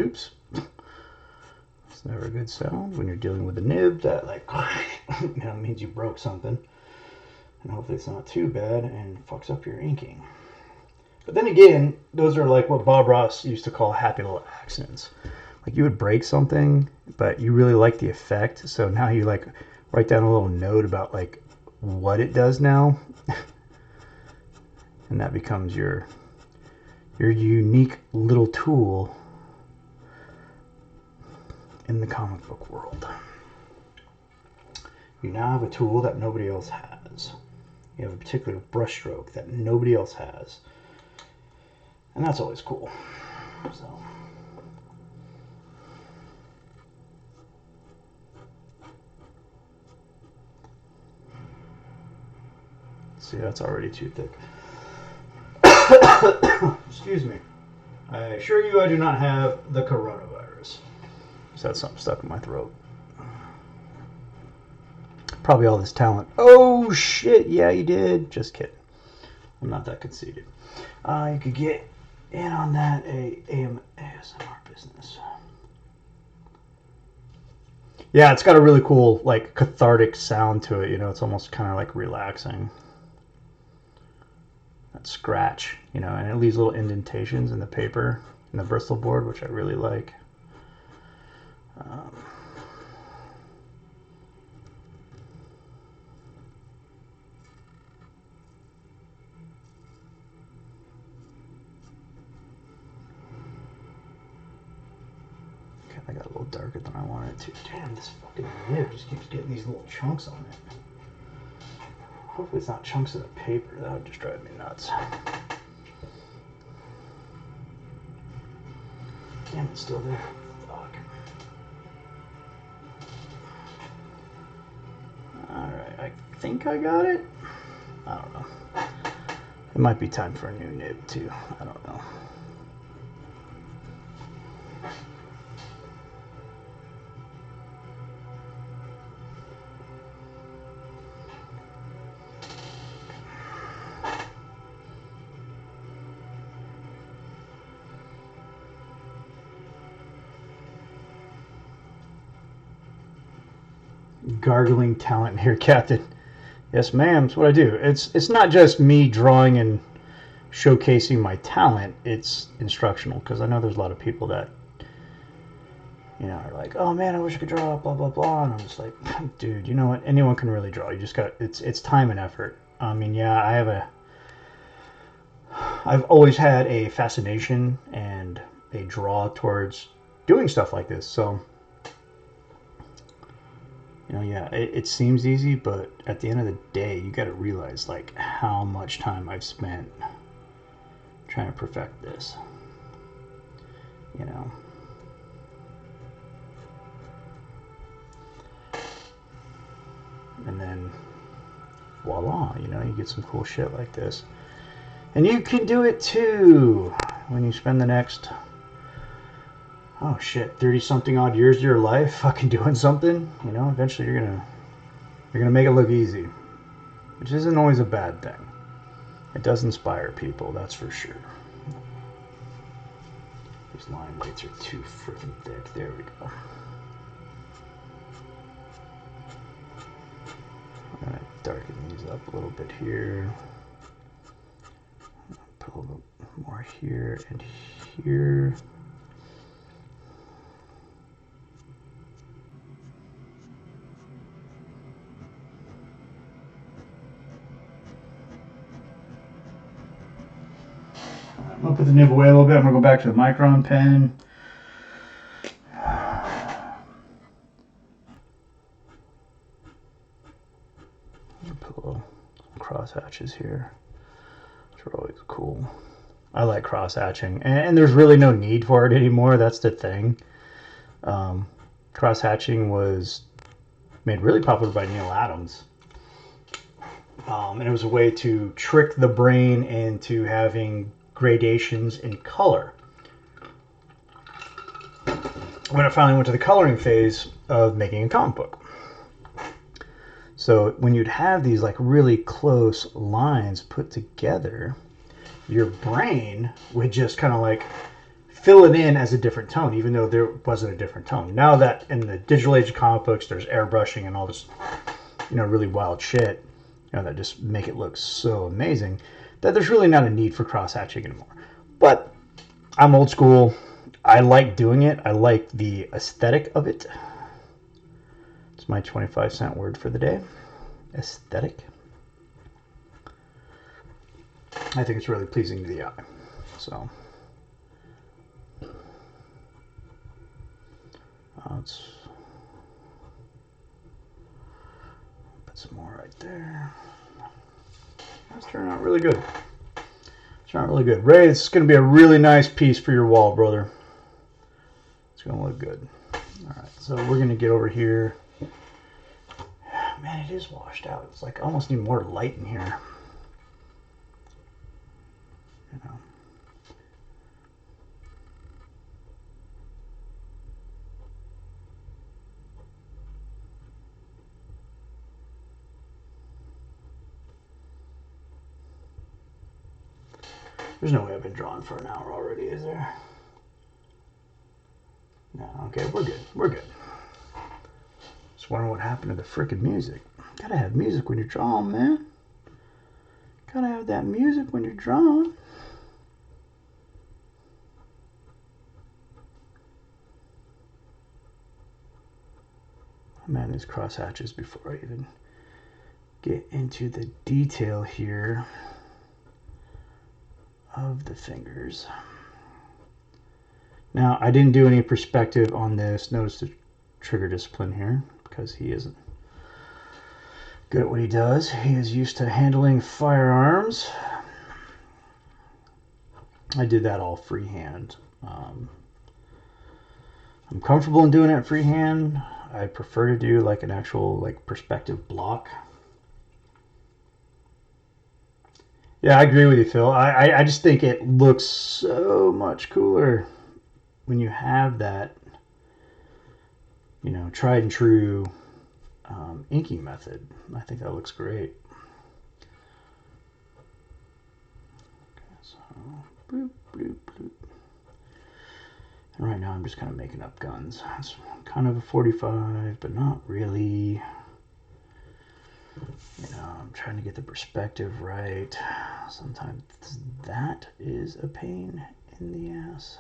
Oops. It's never a good sound when you're dealing with a nib that like means you broke something. And hopefully it's not too bad and fucks up your inking. But then again, those are like what Bob Ross used to call happy little accidents. Like you would break something, but you really like the effect, so now you like write down a little note about like what it does now. And that becomes your unique little tool in the comic book world. You now have a tool that nobody else has. You have a particular brushstroke that nobody else has. And that's always cool. So see, that's already too thick. Excuse me. I assure you I do not have the coronavirus. Just had something stuck in my throat. Probably all this talent. Oh shit, yeah you did. Just kidding. I'm not that conceited. You could get in on that ASMR business. Yeah, it's got a really cool, like, cathartic sound to it. You know, it's almost kind of like relaxing. That scratch, you know, and it leaves little indentations in the paper, in the Bristol board, which I really like. I got a little darker than I wanted it to. Damn, this fucking nib just keeps getting these little chunks on it. Hopefully it's not chunks of the paper. That would just drive me nuts. Damn, it's still there. Fuck. Alright, I think I got it. I don't know. It might be time for a new nib too. I don't know. Gargling talent here, Captain. Yes, ma'am. It's what I do. It's not just me drawing and showcasing my talent. It's instructional, because I know there's a lot of people that, you know, are like, oh man, I wish I could draw, blah blah blah, and I'm just like, dude, you know what? Anyone can really draw. You just got it's time and effort. I mean, yeah, I've always had a fascination and a draw towards doing stuff like this. So, you know, yeah, it seems easy, but at the end of the day, you got to realize like how much time I've spent trying to perfect this. You know. And then voila, you know, you get some cool shit like this. And you can do it too when you spend the next, oh shit, 30 something odd years of your life fucking doing something. You know, eventually you're gonna make it look easy, which isn't always a bad thing. It does inspire people, that's for sure. These line weights are too freaking thick. There we go. I'm gonna darken these up a little bit here. Put a little bit more here and here. I'm gonna put the nib away a little bit. I'm gonna go back to the Micron pen. Put a little cross hatches here, which are always cool. I like cross hatching, and there's really no need for it anymore. That's the thing. Cross hatching was made really popular by Neil Adams. And it was a way to trick the brain into having gradations in color. When I finally went to the coloring phase of making a comic book. So when you'd have these like really close lines put together, your brain would just kind of like fill it in as a different tone, even though there wasn't a different tone. Now that in the digital age of comic books, there's airbrushing and all this, really wild shit, that just make it look so amazing, that there's really not a need for cross-hatching anymore. But I'm old school. I like doing it. I like the aesthetic of it. It's my 25-cent word for the day. Aesthetic. I think it's really pleasing to the eye. So let's put some more right there. That's turning out really good. It's not really good. Ray, this is going to be a really nice piece for your wall, brother. It's going to look good. All right, so we're going to get over here. Man, it is washed out. It's like I almost need more light in here. There's no way I've been drawing for an hour already, is there? No, okay, we're good. We're good. Just wondering what happened to the frickin' music. Gotta have music when you're drawing, man. Gotta have that music when you're drawing. Man, these cross hatches before I even get into the detail here of the fingers. Now, I didn't do any perspective on this. Notice the trigger discipline here, because he isn't good at what he does. He is used to handling firearms. I did that all freehand. I'm comfortable in doing it freehand. I prefer to do like an actual perspective block. Yeah, I agree with you, Phil. I just think it looks so much cooler when you have that, tried and true inking method. I think that looks great. Okay, so bloop, bloop, bloop. And right now I'm just kind of making up guns. It's kind of a 45, but not really. I'm trying to get the perspective right. Sometimes that is a pain in the ass.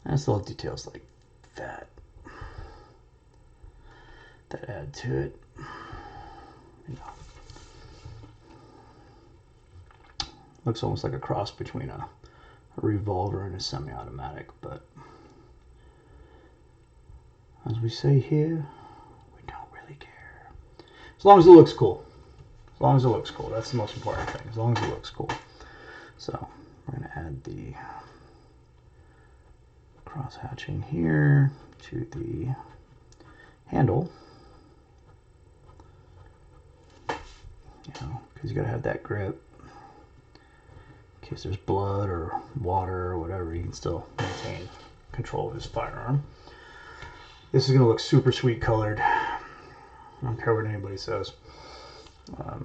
That's little details like that add to it. Looks almost like a cross between a revolver and a semi-automatic, but as we say here, we don't really care. As long as it looks cool. As long as it looks cool. That's the most important thing. As long as it looks cool. So we're going to add the cross hatching here to the handle. Because you got to have that grip. In case there's blood or water or whatever, you can still maintain control of his firearm. This is going to look super sweet colored. I don't care what anybody says. A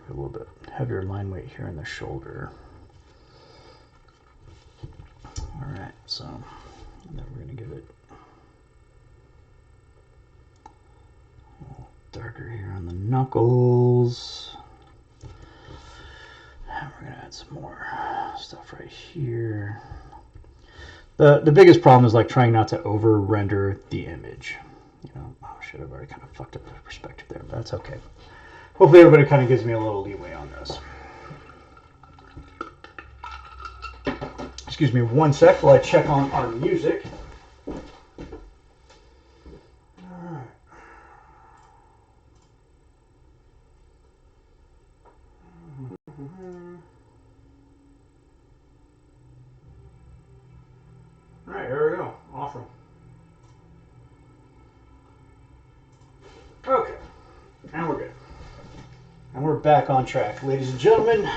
little bit heavier line weight here in the shoulder. Alright, so and then we're going to give it a little darker here on the knuckles. And we're going to add some more stuff right here. The biggest problem is trying not to over render the image. Oh shit, I've already kind of fucked up the perspective there, but that's okay. Hopefully everybody kind of gives me a little leeway on this. Excuse me 1 sec while I check on our music. Alright, here we go. Awesome. Okay. And we're good. And we're back on track. Ladies and gentlemen,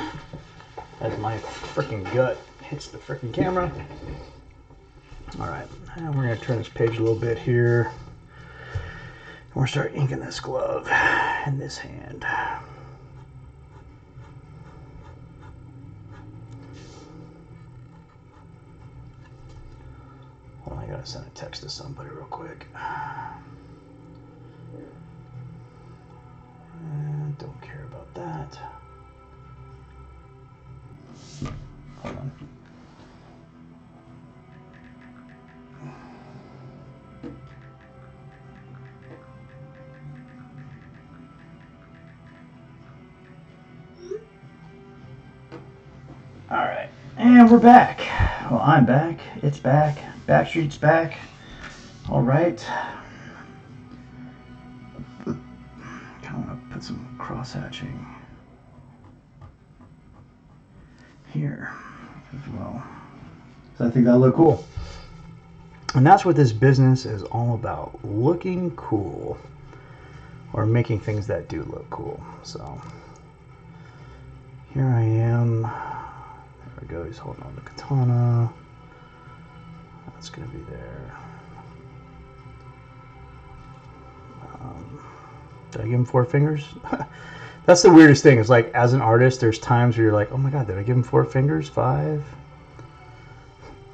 as my freaking gut hits the freaking camera. All right, and we're gonna turn this page a little bit here. And we're start inking this glove in this hand. Hold on, I gotta send a text to somebody real quick. Don't care about that. Hold on. All right, and we're back. Well, I'm back. It's back. Backstreet's back. All right. Kind of want to put some cross hatching here as well. So I think that'll look cool. And that's what this business is all about, looking cool. Or making things that do look cool. So here I am. There we go, he's holding on the katana. That's gonna be there. Did I give him 4 fingers? That's the weirdest thing, is like, as an artist, there's times where you're like, oh my god, did I give him 4 fingers? 5?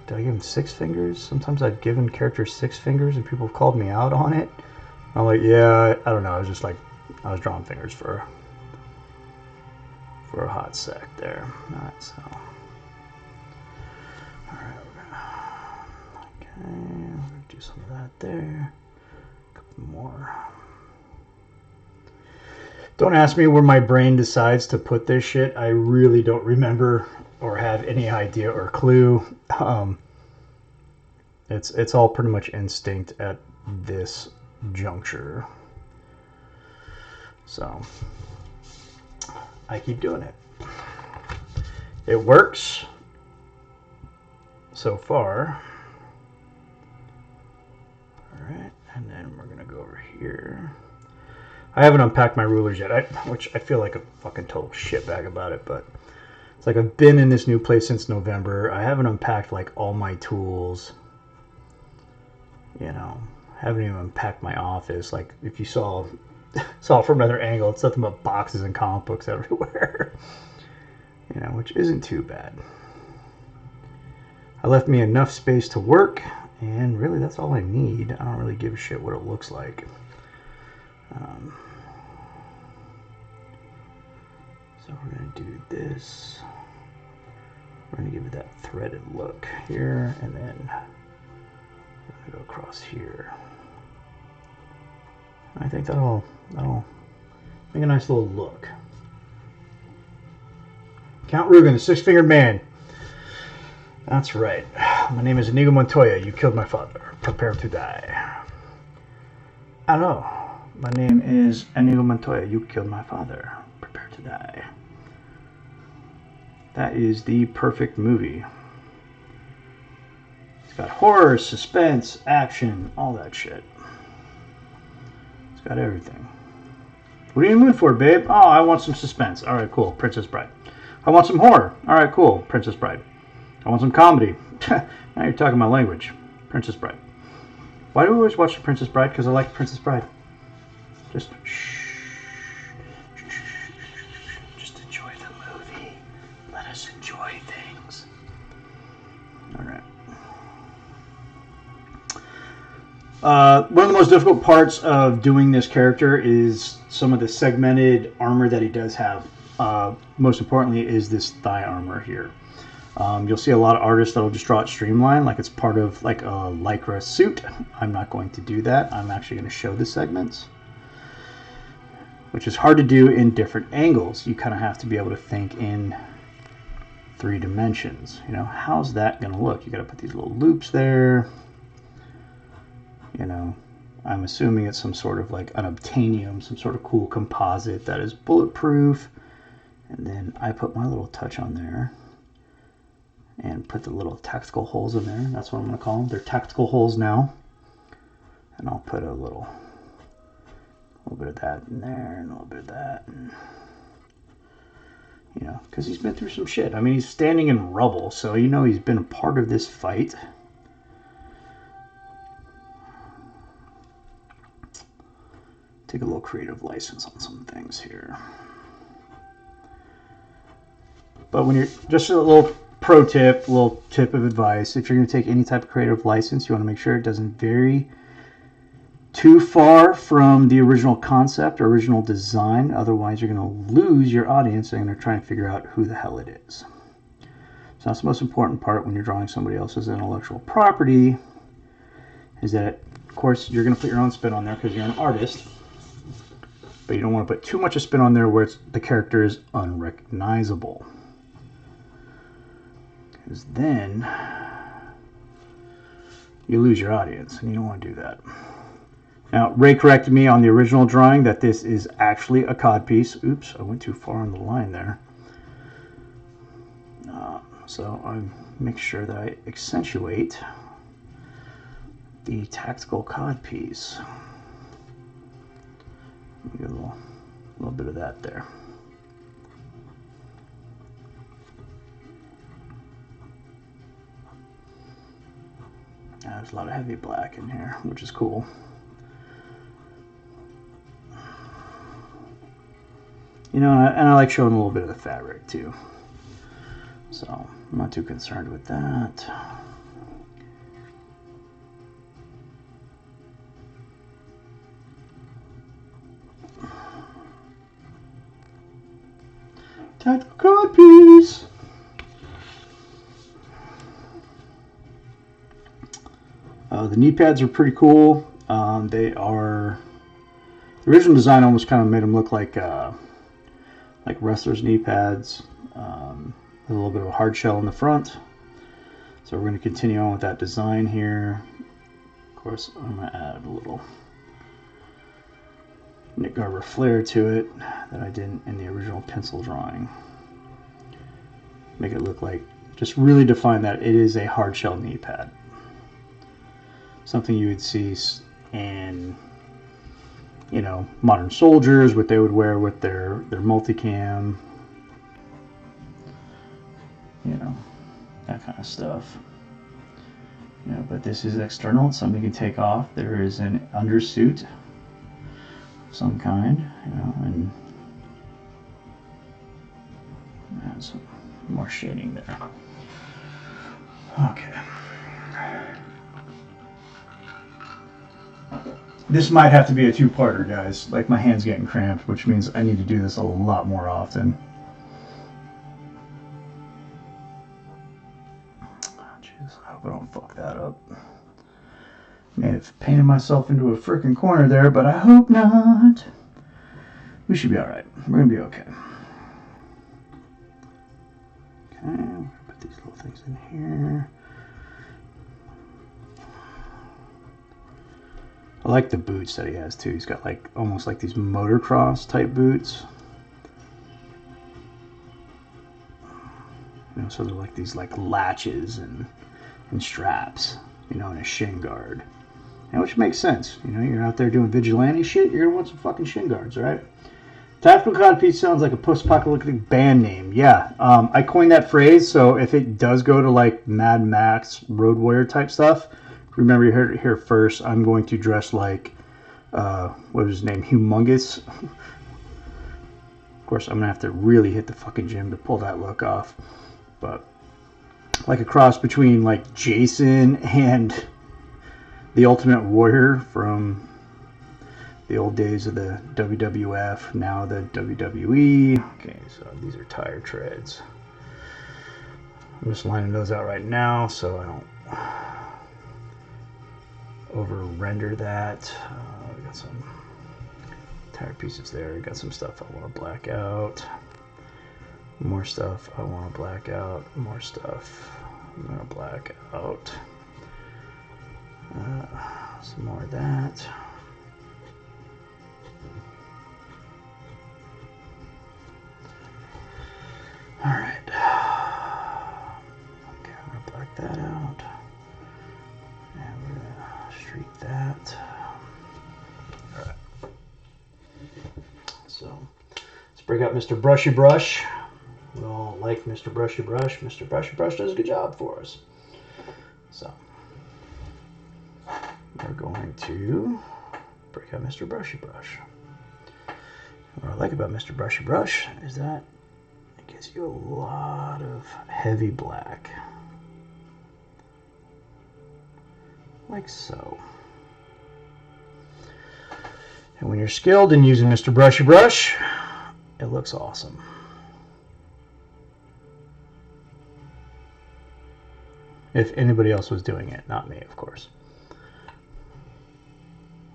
Did I give him 6 fingers? Sometimes I've given characters 6 fingers and people have called me out on it. I'm like, yeah, I don't know, I was just like, I was drawing fingers for a hot sec there. Alright, so. Alright, we're gonna do some of that there. A couple more. Don't ask me where my brain decides to put this shit. I really don't remember or have any idea or clue. It's all pretty much instinct at this juncture. So I keep doing it. It works so far. All right, and then we're gonna go over here. I haven't unpacked my rulers yet, which I feel like a fucking total shitbag about it, but it's like I've been in this new place since November. I haven't unpacked like all my tools. You know, haven't even unpacked my office. Like if you saw it from another angle, it's nothing but boxes and comic books everywhere. You know, which isn't too bad. I left me enough space to work, and really that's all I need. I don't really give a shit what it looks like. So we're going to do this. We're going to give it that threaded look here, and then we're going to go across here. I think that'll make a nice little look. Count Rugen, the 6-fingered man. That's right. My name is Inigo Montoya. You killed my father. Prepare to die. I don't know. My name is Inigo Montoya. You killed my father. Prepare to die. That is the perfect movie. It's got horror, suspense, action, all that shit. It's got everything. What are you in the mood for, babe? Oh, I want some suspense. All right, cool. Princess Bride. I want some horror. All right, cool. Princess Bride. I want some comedy. Now you're talking my language. Princess Bride. Why do we always watch The Princess Bride? Because I like Princess Bride. Just enjoy the movie. Let us enjoy things. All right. One of the most difficult parts of doing this character is some of the segmented armor that he does have. Most importantly is this thigh armor here. You'll see a lot of artists that'll just draw it streamlined, like it's part of like a Lycra suit. I'm not going to do that. I'm actually going to show the segments, which is hard to do in different angles. You kind of have to be able to think in 3 dimensions. You know, how's that going to look? You got to put these little loops there. You know, I'm assuming it's some sort of like an obtainium, some sort of cool composite that is bulletproof. And then I put my little touch on there and put the little tactical holes in there. That's what I'm going to call them. They're tactical holes now. And I'll put a little bit of that in there and a little bit of that. And, You know, because he's been through some shit. I mean, he's standing in rubble, so you know he's been a part of this fight. Take a little creative license on some things here. But when you're, just a little pro tip, a little tip of advice, if you're going to take any type of creative license, you want to make sure it doesn't vary too far from the original concept or original design. Otherwise, you're going to lose your audience and they're trying to figure out who the hell it is. So that's the most important part when you're drawing somebody else's intellectual property, is that, of course, you're going to put your own spin on there because you're an artist. But you don't want to put too much of spin on there where the character is unrecognizable. Because then you lose your audience, and you don't want to do that. Now, Ray corrected me on the original drawing that this is actually a codpiece. Oops, I went too far on the line there. So I make sure that I accentuate the tactical codpiece. Get a little bit of that there. There's a lot of heavy black in here, which is cool. You know, and I like showing a little bit of the fabric too. So I'm not too concerned with that. Tactical card piece. The knee pads are pretty cool. They are, the original design almost kind of made them look like wrestlers' knee pads. A little bit of a hard shell in the front. So we're going to continue on with that design here. Of course, I'm going to add a little Nick Garber flair to it that I did in the original pencil drawing. Make it look like, just really define that it is a hard shell knee pad. Something you would see in, you know, modern soldiers, what they would wear with their multicam. You know, that kind of stuff. You know, but this is external. It's something you can take off. There is an undersuit of some kind, you know, and some more shading there. Okay. This might have to be a two-parter, guys. Like, my hand's getting cramped, which means I need to do this a lot more often. Jeez, I hope I don't fuck that up. May have painted myself into a freaking corner there, but I hope not. We should be alright. We're gonna be okay. Okay, I'm gonna put these little things in here. I like the boots that he has too. He's got like almost like these motocross type boots. You know, so they're like these like latches and straps, you know, and a shin guard. And which makes sense. You know, you're out there doing vigilante shit, you're gonna want some fucking shin guards, right? Tactical codpiece sounds like a post-apocalyptic band name. Yeah, I coined that phrase, so if it does go to like Mad Max, Road Warrior type stuff, remember you heard it here first. I'm going to dress like, what was his name? Humongous. Of course, I'm going to have to really hit the fucking gym to pull that look off. But like a cross between like Jason and the Ultimate Warrior from the old days of the WWF, now the WWE. Okay, so these are tire treads. I'm just lining those out right now so I don't over render that. We got some tire pieces there. We got some stuff I want to black out. More stuff I want to black out. More stuff I'm going to black out. Some more of that. All right. Okay, I'm going to black that out. And we're going to streak that. All right. So let's break out Mr. Brushy Brush. like Mr. Brushy Brush. Mr. Brushy Brush does a good job for us. So we're going to break out Mr. Brushy Brush. What I like about Mr. Brushy Brush is that it gives you a lot of heavy black. Like so. And when you're skilled in using Mr. Brushy Brush, it looks awesome. If anybody else was doing it, not me, of course.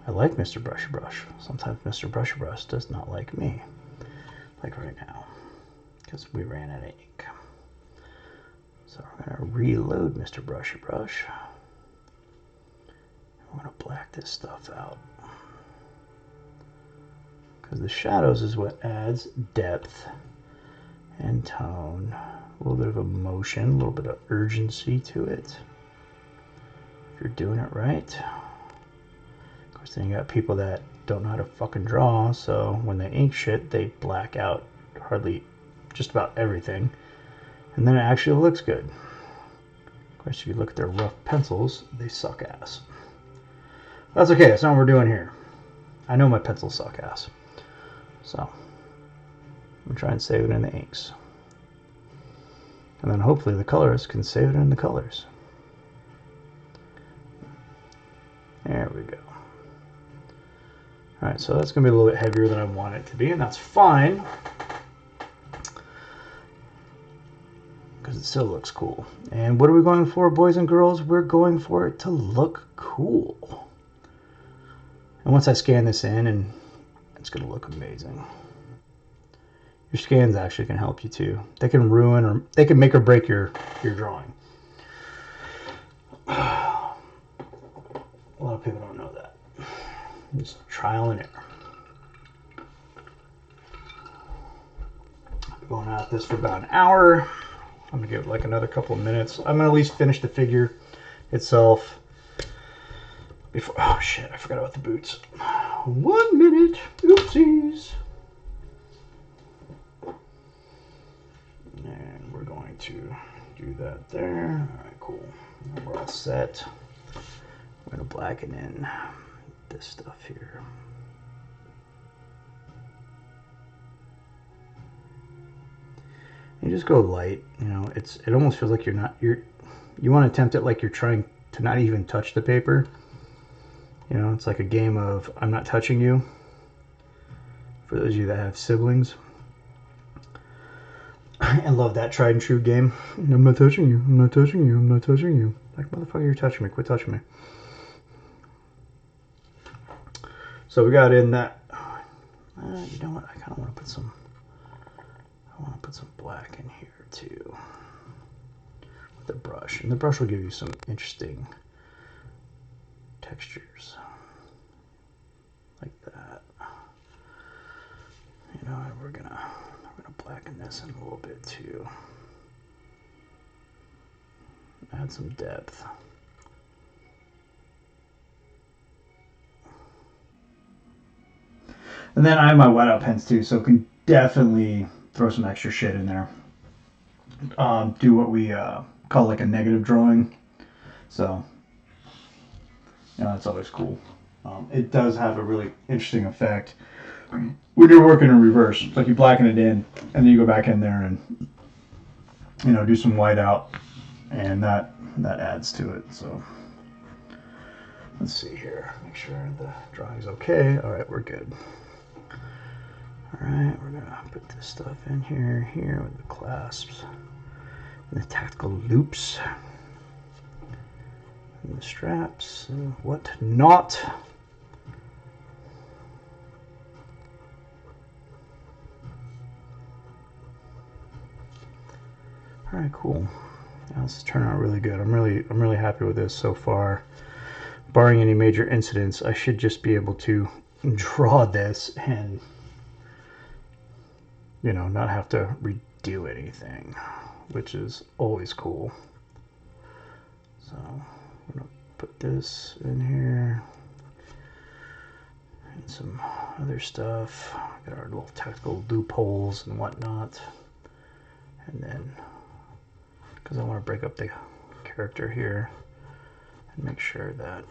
I like Mr. Brushy Brush. Sometimes Mr. Brushy Brush does not like me. Like right now. Because we ran out of ink. So we're going to reload Mr. Brushy Brush. We're going to black this stuff out. Because the shadows is what adds depth and tone. A little bit of emotion, a little bit of urgency to it. If you're doing it right. Of course, then you got people that don't know how to fucking draw, so when they ink shit, they black out hardly just about everything. And then it actually looks good. Of course, if you look at their rough pencils, they suck ass. That's okay, that's not what we're doing here. I know my pencils suck ass. So, I'm trying to save it in the inks. And then hopefully the colorist can save it in the colors. There we go. Alright, so that's going to be a little bit heavier than I want it to be, and that's fine. Because it still looks cool. And what are we going for, boys and girls? We're going for it to look cool. And once I scan this in, and it's going to look amazing. Your scans actually can help you too. They can ruin or they can make or break your drawing. A lot of people don't know that. It's trial and error. I'm going at this for about an hour. I'm gonna give it like another couple of minutes. I'm gonna at least finish the figure itself. Before, oh shit, I forgot about the boots. 1 minute, oopsies. And we're going to do that there. All right, cool. And we're all set. I'm going to blacken in this stuff here. You just go light. You know, it almost feels like you want to attempt it like you're trying to not even touch the paper. You know, it's like a game of I'm not touching you. For those of you that have siblings. I love that tried and true game. I'm not touching you. I'm not touching you. I'm not touching you. Like, motherfucker, you're touching me. Quit touching me. So we got in that. You know what? I kind of want to put some. I want to put some black in here too. With the brush, and the brush will give you some interesting textures, like that. You know, and we're gonna blacken this in a little bit too. Add some depth. And then I have my whiteout pens too, so can definitely throw some extra shit in there. Do what we call like a negative drawing. So, you know, that's always cool. It does have a really interesting effect when you're working in reverse. It's like you blacken it in, and then you go back in there and, you know, do some whiteout, and that adds to it. So let's see here. Make sure the drawing's okay. All right, we're good. All right, we're gonna put this stuff in here with the clasps, and the tactical loops, and the straps, and what not. All right, cool. Yeah, this is turning out really good. I'm really happy with this so far. Barring any major incidents, I should just be able to draw this and, you know, not have to redo anything, which is always cool. So I'm gonna put this in here and some other stuff. Got our little tactical loopholes and whatnot. and then because I want to break up the character here and make sure that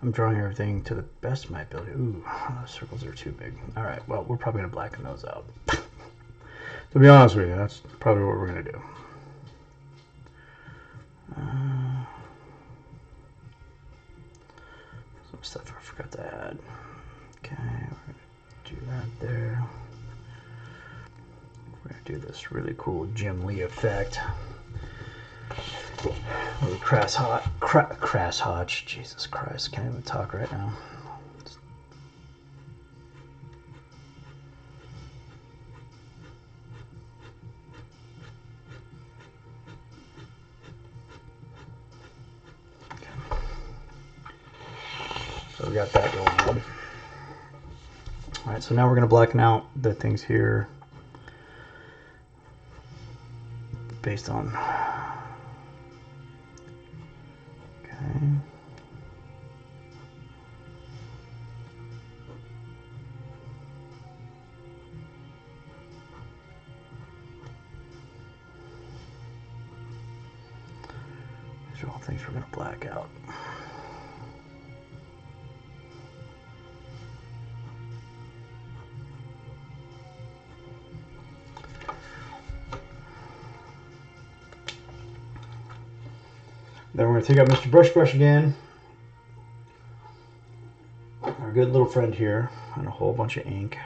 I'm drawing everything to the best of my ability. Ooh, those circles are too big. All right, well, we're probably gonna blacken those out. To be honest with you, that's probably what we're gonna do. Some stuff I forgot to add. Okay, we're gonna do that there. We're gonna do this really cool Jim Lee effect. Really crass hotch. Jesus Christ, can't even talk right now. So we got that going on. All right, so now we're going to blacken out the things here based on. Okay. These are all things we're going to black out. Then we're going to take out Mr. Brush again, our good little friend here, and a whole bunch of ink.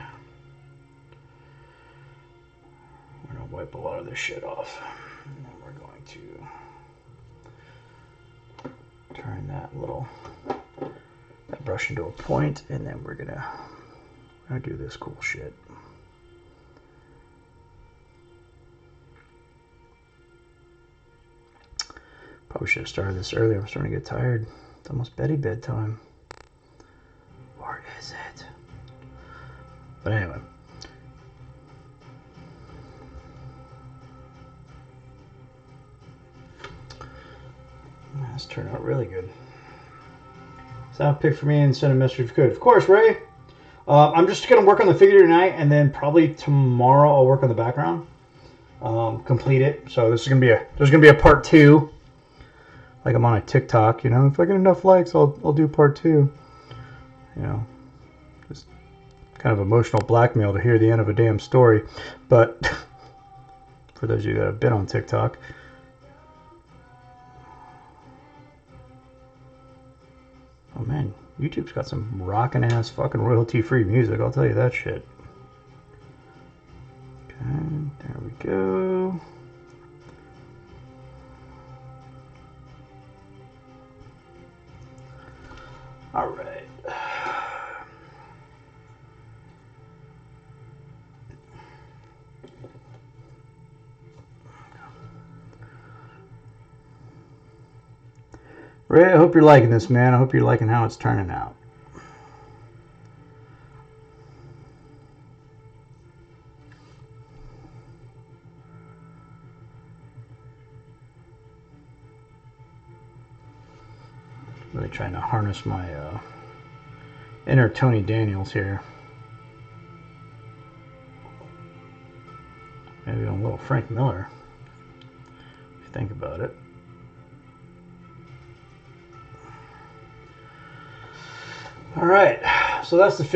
We're going to wipe a lot of this shit off. And then we're going to turn that brush into a point, and then we're going to do this cool shit. Probably should have started this earlier. I'm starting to get tired. It's almost bedtime. Or is it? But anyway. This turned out really good. Sound pick for me and send a message if you could. Of course, Ray. I'm just going to work on the figure tonight, and then probably tomorrow I'll work on the background. Complete it. So this is going to be there's going to be a part 2. Like I'm on a TikTok, you know, if I get enough likes, I'll do part 2. You know, just kind of emotional blackmail to hear the end of a damn story. But for those of you that have been on TikTok, oh man, YouTube's got some rockin' ass fucking royalty-free music. I'll tell you that shit. Okay, there we go. All right. Ray, I hope you're liking this, man. I hope you're liking how it's turning out. Really trying to harness my inner Tony Daniels here. Maybe a little Frank Miller, if you think about it. All right, so that's the figure.